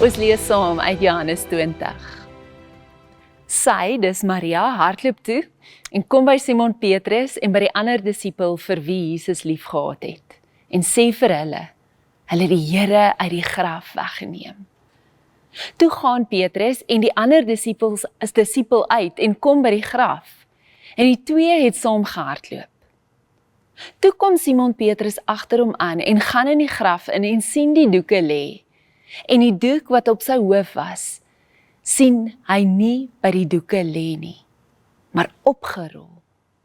Ons lees saam uit Johannes 20. Sy, dis Maria, hardloop toe en kom by Simon Petrus en by die ander disipel vir wie Jesus liefgehad het. En sê vir hulle het die Here uit die graf weggeneem. Toe gaan Petrus en die ander disipel uit en kom by die graf. En die twee het saam gehardloop. Toe kom Simon Petrus agter hom aan en gaan in die graf in en sien die doeke lê. En die doek wat op sy hoof was, sien hy nie by die doeke lê nie, maar opgerol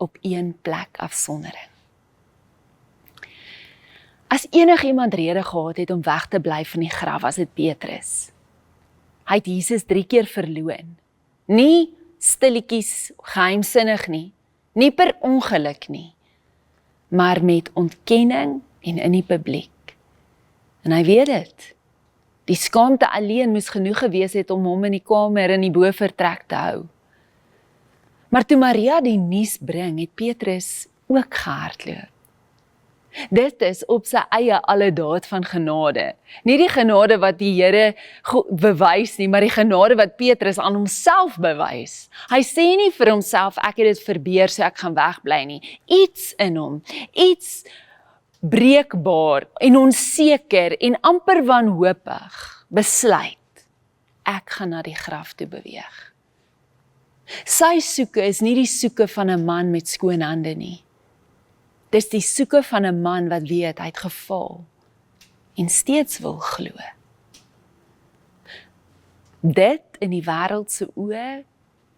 op een plek afsondering. As enigiemand rede gehad het om weg te bly van die graf, was dit Petrus. Hy het Jesus 3 keer verloon. Nie stilletjies, geheimsinnig nie per ongeluk nie, maar met ontkenning en in die publiek. En hy weet dit. Die skaamte alleen moes genoeg gewees het om hom in die kamer in die bovertrek te hou. Maar toe Maria die nuus bring, het Petrus ook gehardloop. Dit is op sy eie alledaad van genade. Nie die genade wat die Here bewys nie, maar die genade wat Petrus aan homself bewys. Hy sê nie vir homself, ek het dit verbeur, so ek gaan wegbly nie. Iets in hom, iets breekbaar en onseker en amper wanhoopig besluit, ek gaan na die graf toe beweeg. Sy soeke is nie die soeke van 'n man met skoon hande nie. Dis die soeke van 'n man wat weet hy het gefaal en steeds wil glo. Dit in die wêreld se oë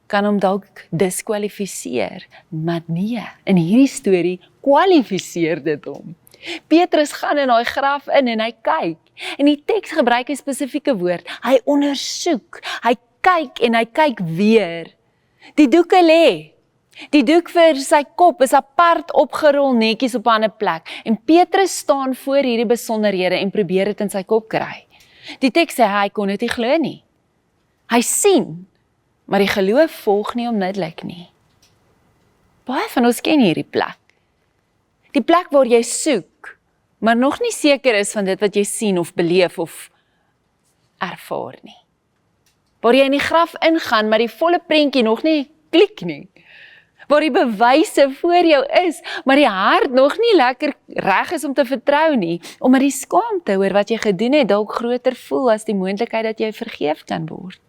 kan hom dalk diskwalifiseer, maar nee, in hierdie storie kwalifiseer dit hom. Petrus gaan in daai graf in en hy kyk. En die teks gebruik 'n spesifieke woord. Hy ondersoek, hy kyk en hy kyk weer. Die doeke lê. Die doek vir sy kop is apart opgerol netjies op 'n ander plek. En Petrus staan voor hierdie besonderhede en probeer dit in sy kop kry. Die teks sê hy kon dit nie glo nie. Hy sien, maar die geloof volg nie onmiddellik nie. Baie van ons ken hierdie plek. Die plek waar jy soek, maar nog nie seker is van dit wat jy sien of beleef of ervaar nie. Waar jy in die graf ingaan, maar die volle prentjie nog nie klik nie. Waar die bewyse voor jou is, maar die hart nog nie lekker reg is om te vertrou nie, omdat die skaamte oor wat jy gedoen het dalk groter voel as die moontlikheid dat jy vergeef kan word.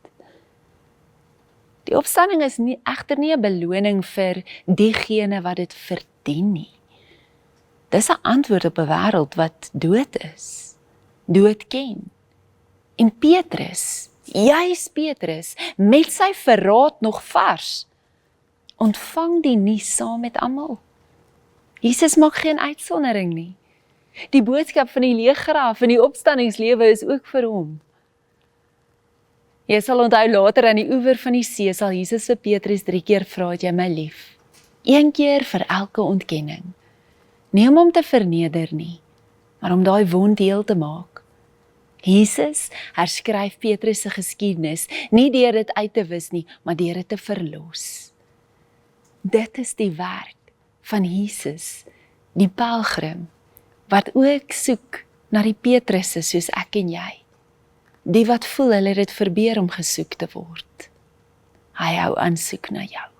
Die opstanding is egter nie 'n beloning vir diegene wat dit verdien nie. Dis 'n antwoord op 'n wêreld wat dood is, dood ken. En Petrus, juis Petrus, met sy verraad nog vars, ontvang die nuus saam met almal. Jesus maak geen uitsondering nie. Die boodskap van die leë graf en die opstandingslewe is ook vir hom. Jy sal onthou later aan die oewer van die see sal Jesus vir Petrus 3 keer vra, het jy my lief? 1 keer vir elke ontkenning. Nie om hom te verneder nie, maar om daai wond heel te maak. Jesus herskryf Petrus se geskiedenis, nie deur dit uit te wis nie, maar deur dit te verlos. Dit is die werk van Jesus, die pelgrim, wat ook soek na die Petrusse soos ek en jy. Die wat voel hulle het dit verbeur om gesoek te word. Hy hou aan soek na jou.